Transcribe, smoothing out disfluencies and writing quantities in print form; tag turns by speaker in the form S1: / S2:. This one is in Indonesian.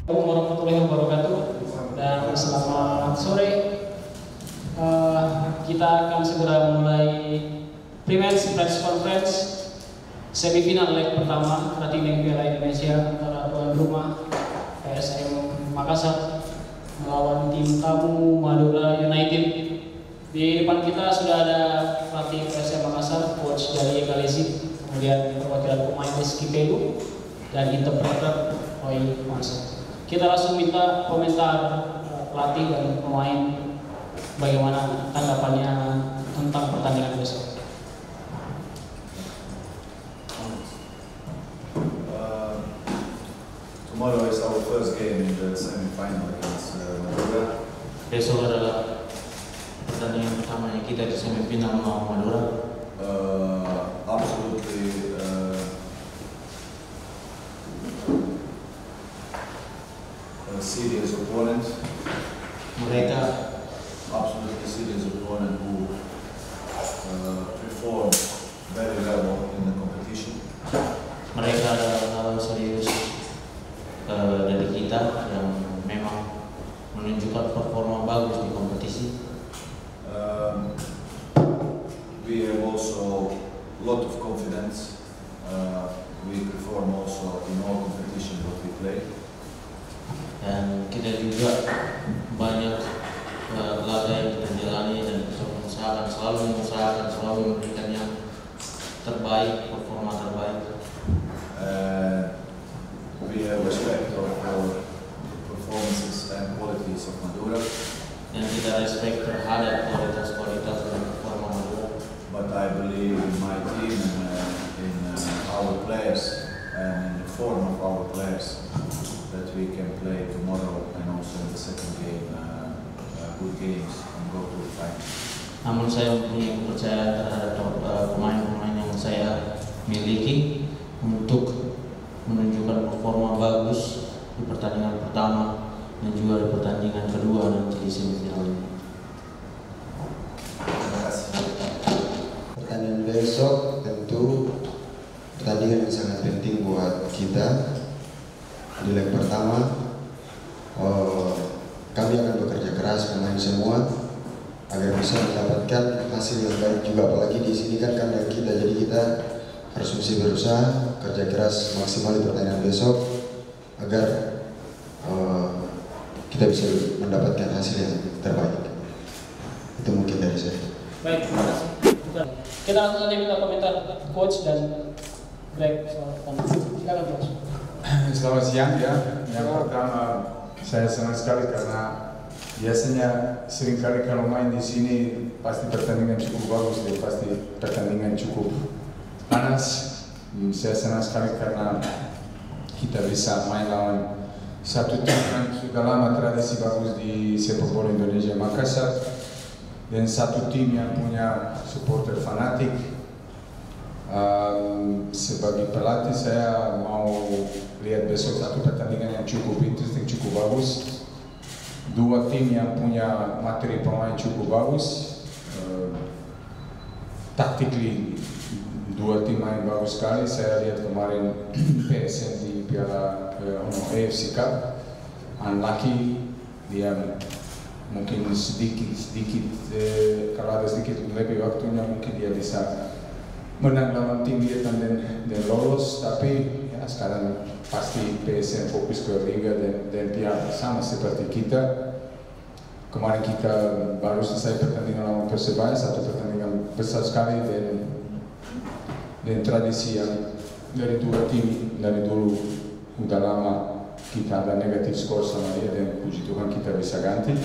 S1: Assalamualaikum warahmatullahi wabarakatuh dan selamat sore. Kita akan segera mulai pre-match press conference semifinal leg pertama Rating Piala Indonesia antara tuan rumah PSM Makassar melawan tim tamu Madura United. Di depan kita sudah ada pelatih PSM Makassar, coach dari Galesi, kemudian perwakilan pemain Rizky Pelu dan interpreter Roy Manso. Kita langsung minta komentar pelatih dan pemain bagaimana tanggapannya tentang pertandingan besok.
S2: Tomorrow is our first game in the semi-final against Madura.
S3: Besok adalah pertandingan pertamanya kita di semifinal melawan Madura.
S2: Absolutely serious opponent.
S3: Mereka
S2: Absolutely serious opponent who performed very well in the competition.
S3: mereka adalah lawan serius dari kita yang memang menunjukkan performa bagus di kompetisi.
S2: We have also a lot of confidence. We perform also in all competition that we play.
S3: Dan kita juga banyak laga yang kita jalani dan kita selalu memberikan yang terbaik, performa terbaik.
S2: We have respect of our performances and qualities of Madura.
S3: Dan kita respect terhadap kualitas dan performa Madura.
S2: But I believe in my team and in our players and in the form of our players that we can play tomorrow and also in the second game good games and go to the final.
S3: Namun saya mempunyai kepercayaan terhadap pemain-pemain yang saya miliki untuk menunjukkan performa bagus di pertandingan pertama dan juga di pertandingan kedua nanti di semifinal ini.
S2: Terima kasih.
S4: Pertandingan besok tentu pertandingan yang sangat penting buat kita. Di leg pertama kami akan bekerja keras pemain semua agar bisa mendapatkan hasil yang baik juga, apalagi di sini kan kandang kita, jadi kita harus mesti berusaha kerja keras maksimal di pertandingan besok agar kita bisa mendapatkan hasil yang terbaik. Itu mungkin dari saya.
S1: Baik, terima kasih. Kita langsung saja minta komentar coach dan Greg soal pertandingan. Silakan coach.
S5: Selamat siang ya. Yang pertama saya senang sekali karena biasanya seringkali kalau main di sini pasti pertandingan cukup bagus dan pasti pertandingan cukup panas. Saya senang sekali karena kita bisa main lawan satu tim yang sudah lama tradisi bagus di sepak bola Indonesia, Makassar, dan satu tim yang punya supporter fanatik. Sebagai pelatih saya mau lihat besok satu pertandingan yang cukup interesting, cukup bagus. Dua tim yang punya materi pemain cukup bagus. Tactically dua tim main bagus sekali. Saya lihat kemarin PSM di Piala AFC Cup. Unlucky dia mungkin sedikit kalau ada sedikit lebih waktunya mungkin dia bisa menang lawan tim Vietnam dan lolos, tapi ya sekarang pasti PSM fokus ke Liga dan Piala sama seperti kita. Kemarin kita baru selesai pertandingan lawan Persebaya, satu pertandingan besar sekali dan tradisi yang dari dua tim dari dulu udah lama kita ada negatif skor sama dia dan puji Tuhan kita bisa ganti.